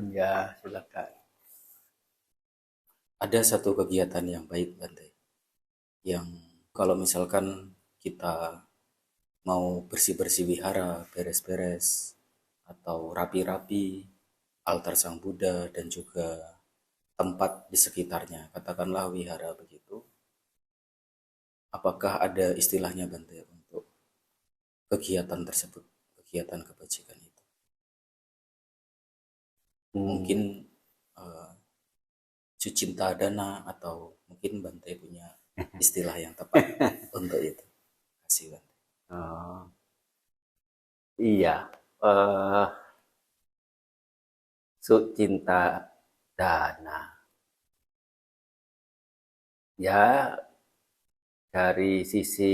Ya, silakan. Ada satu kegiatan yang baik, Bante, yang kalau misalkan kita mau bersih-bersih wihara, beres-beres, atau rapi-rapi, altar Sang Buddha dan juga tempat di sekitarnya, katakanlah wihara begitu, apakah ada istilahnya, Bante, untuk kegiatan tersebut, kegiatan kebajikan itu? Mungkin Hmm. eh, Sucinta Dana atau mungkin Bante punya istilah yang tepat untuk itu. Kasih Bante. Oh, iya. eh Sucinta Dana. Ya, dari sisi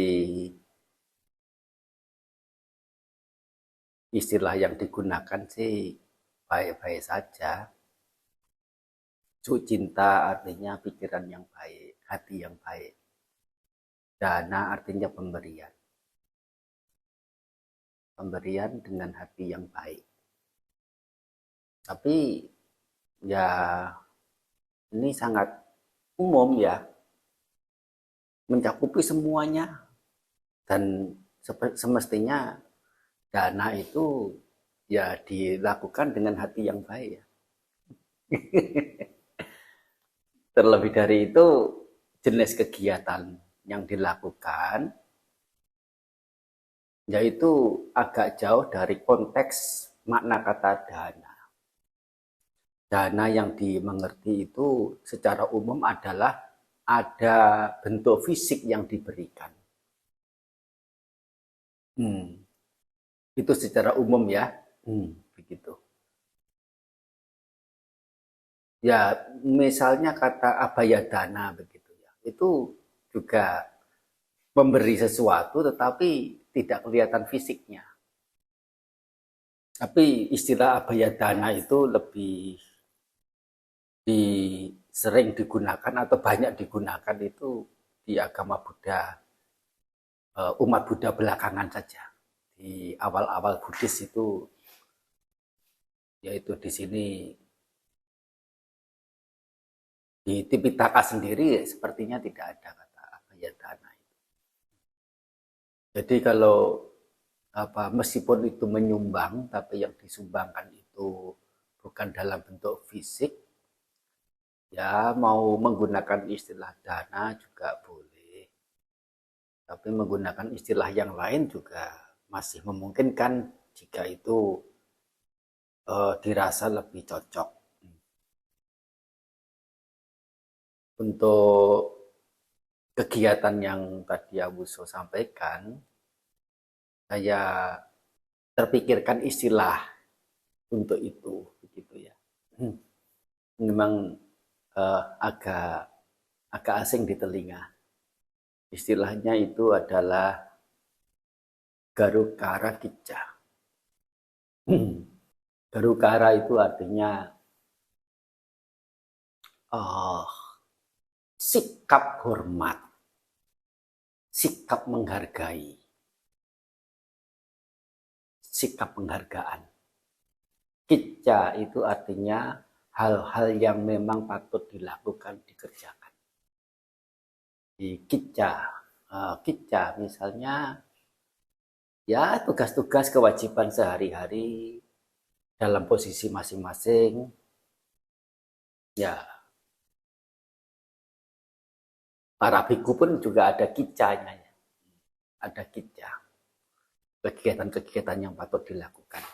istilah yang digunakan sih baik-baik saja. Sucinta artinya pikiran yang baik, hati yang baik. Dana artinya pemberian. Pemberian dengan hati yang baik. Tapi ya ini sangat umum ya, mencakupi semuanya dan semestinya dana itu ya dilakukan dengan hati yang baik ya. Terlebih dari itu, jenis kegiatan yang dilakukan yaitu agak jauh dari konteks makna kata dana. Dana yang dimengerti itu secara umum adalah ada bentuk fisik yang diberikan. Hmm, itu secara umum ya. Begitu. Ya, misalnya kata abaya dana begitu ya. Itu juga memberi sesuatu tetapi tidak kelihatan fisiknya. Tapi istilah abaya dana itu lebih di, sering digunakan atau banyak digunakan itu di agama Buddha, umat Buddha belakangan saja. Di awal-awal Buddhis itu, yaitu di sini di Tipitaka sendiri sepertinya tidak ada kata abaya dana. Jadi kalau meskipun itu menyumbang, tapi yang disumbangkan itu bukan dalam bentuk fisik, ya mau menggunakan istilah dana juga boleh. Tapi menggunakan istilah yang lain juga masih memungkinkan jika itu dirasa lebih cocok. Untuk kegiatan yang tadi Abuso sampaikan, saya terpikirkan istilah untuk itu, begitu ya. Memang agak agak asing di telinga. Istilahnya itu adalah Garukara Kicca. Garukara itu artinya oh, sikap hormat, sikap menghargai, sikap penghargaan. Kicca itu artinya hal-hal yang memang patut dilakukan, dikerjakan. Di kicca, kicca misalnya ya tugas-tugas kewajiban sehari-hari dalam posisi masing-masing. Ya, para biku pun juga ada kiccanya ya. Ada kicca, kegiatan-kegiatan yang patut dilakukan.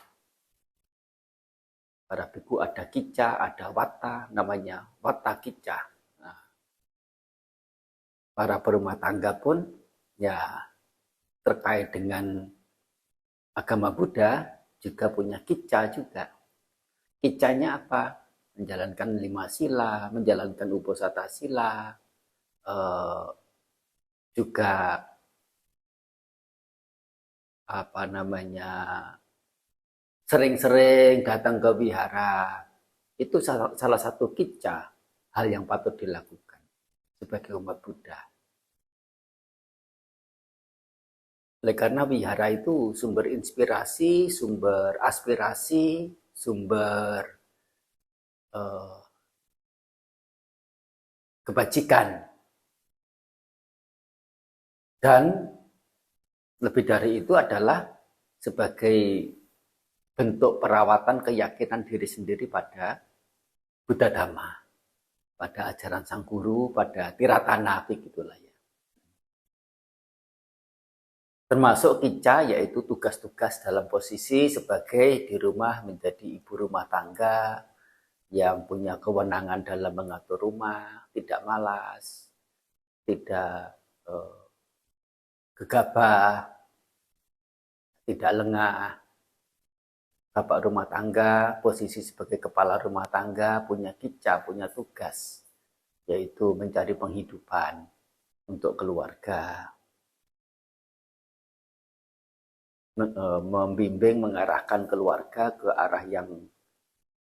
Para biku ada kicca, ada wata, namanya wata kicca. Nah, para berumah tangga pun ya terkait dengan agama Buddha juga punya kicca juga. Kiccanya apa? Menjalankan 5 sila, menjalankan uposatha sila, eh, juga apa namanya sering-sering datang ke wihara. Itu salah satu kicca, hal yang patut dilakukan sebagai umat Buddha. Oleh karena wihara itu sumber inspirasi, sumber aspirasi, sumber kebajikan, dan lebih dari itu adalah sebagai bentuk perawatan keyakinan diri sendiri pada Buddha Dhamma, pada ajaran sang guru, pada tiratana, begitulah ya. Termasuk kica, yaitu tugas-tugas dalam posisi sebagai di rumah menjadi ibu rumah tangga yang punya kewenangan dalam mengatur rumah, tidak malas, tidak gegabah, tidak lengah. Bapak rumah tangga, posisi sebagai kepala rumah tangga, punya kica, punya tugas, yaitu mencari penghidupan untuk keluarga, membimbing, mengarahkan keluarga ke arah yang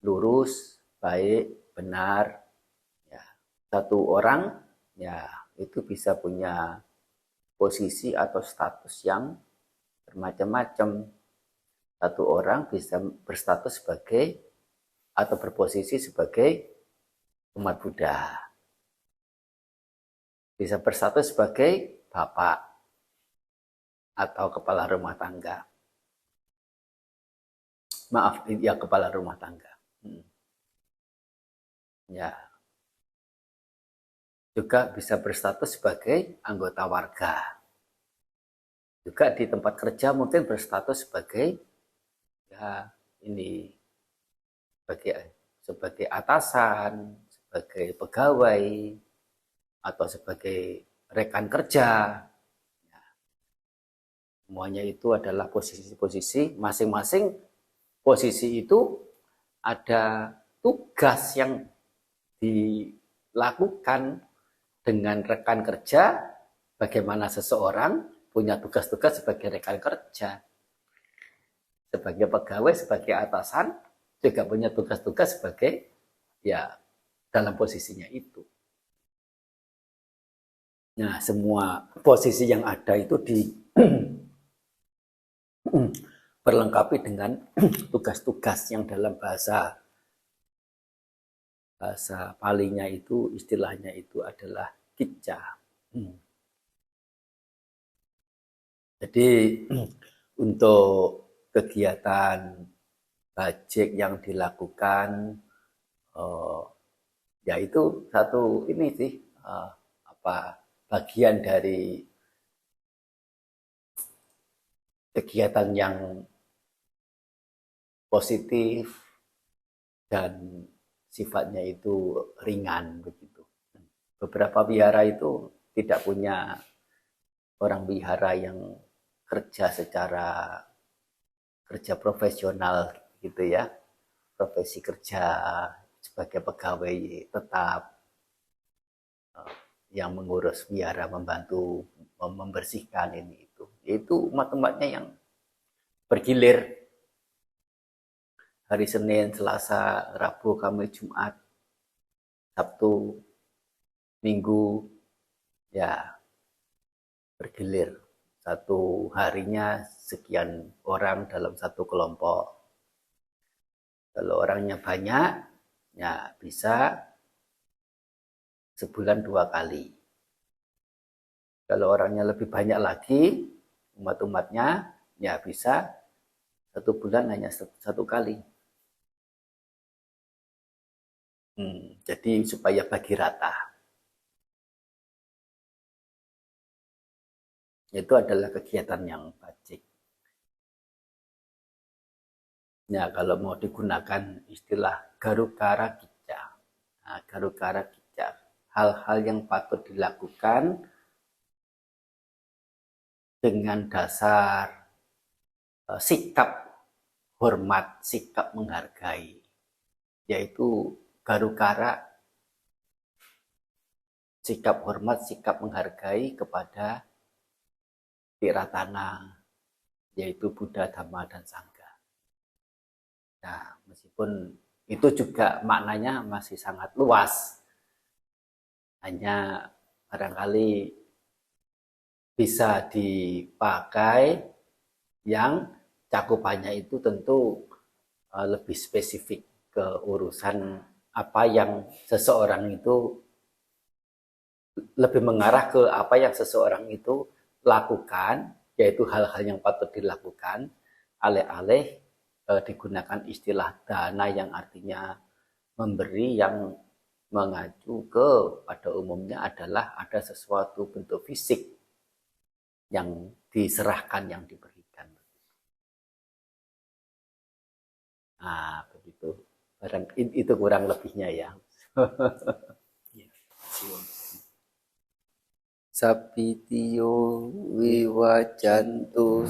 lurus, baik, benar. Ya. Satu orang ya itu bisa punya posisi atau status yang bermacam-macam. Satu orang bisa berstatus sebagai atau berposisi sebagai umat Buddha. Bisa berstatus sebagai bapak atau kepala rumah tangga. Maaf, ya kepala rumah tangga. Ya. Juga bisa berstatus sebagai anggota warga. Juga di tempat kerja mungkin berstatus sebagai ya ini sebagai atasan, sebagai pegawai, atau sebagai rekan kerja. Ya. Semuanya itu adalah posisi-posisi, masing-masing posisi itu ada tugas yang dilakukan dengan rekan kerja, bagaimana seseorang punya tugas-tugas sebagai rekan kerja. Sebagai pegawai, sebagai atasan, juga punya tugas-tugas sebagai ya dalam posisinya itu. Nah, semua posisi yang ada itu diperlengkapi dengan tugas-tugas yang dalam bahasa Palinya itu, istilahnya itu adalah kica. Jadi untuk kegiatan bajik yang dilakukan ya itu satu ini sih bagian dari kegiatan yang positif dan sifatnya itu ringan begitu. Beberapa wihara itu tidak punya orang wihara yang kerja secara kerja profesional gitu ya, profesi kerja sebagai pegawai tetap yang mengurus wihara, membantu membersihkan ini itu umat-umatnya yang bergilir hari Senin, Selasa, Rabu, Kamis, Jumat, Sabtu, Minggu ya bergilir. Satu harinya sekian orang dalam satu kelompok. Kalau orangnya banyak, ya bisa sebulan 2 kali. Kalau orangnya lebih banyak lagi, umat-umatnya, ya bisa 1 bulan hanya 1 kali. Jadi supaya bagi rata. Itu adalah kegiatan yang bajik. Ya, kalau mau digunakan istilah garukara kica. Nah, garukara kica, hal-hal yang patut dilakukan dengan dasar sikap hormat, sikap menghargai, yaitu garukara, sikap hormat, sikap menghargai kepada tiratana, yaitu Buddha, Dhamma, dan Sangha. Nah, meskipun itu juga maknanya masih sangat luas, hanya barangkali bisa dipakai yang cakupannya itu tentu lebih spesifik ke urusan apa yang seseorang itu lebih mengarah ke apa yang seseorang itu lakukan, yaitu hal-hal yang patut dilakukan, alih-alih digunakan istilah dana yang artinya memberi, yang mengacu ke pada umumnya adalah ada sesuatu bentuk fisik yang diserahkan, yang diberikan. Nah, begitu. Itu kurang lebihnya ya. Iya, Sapitio wiwajantu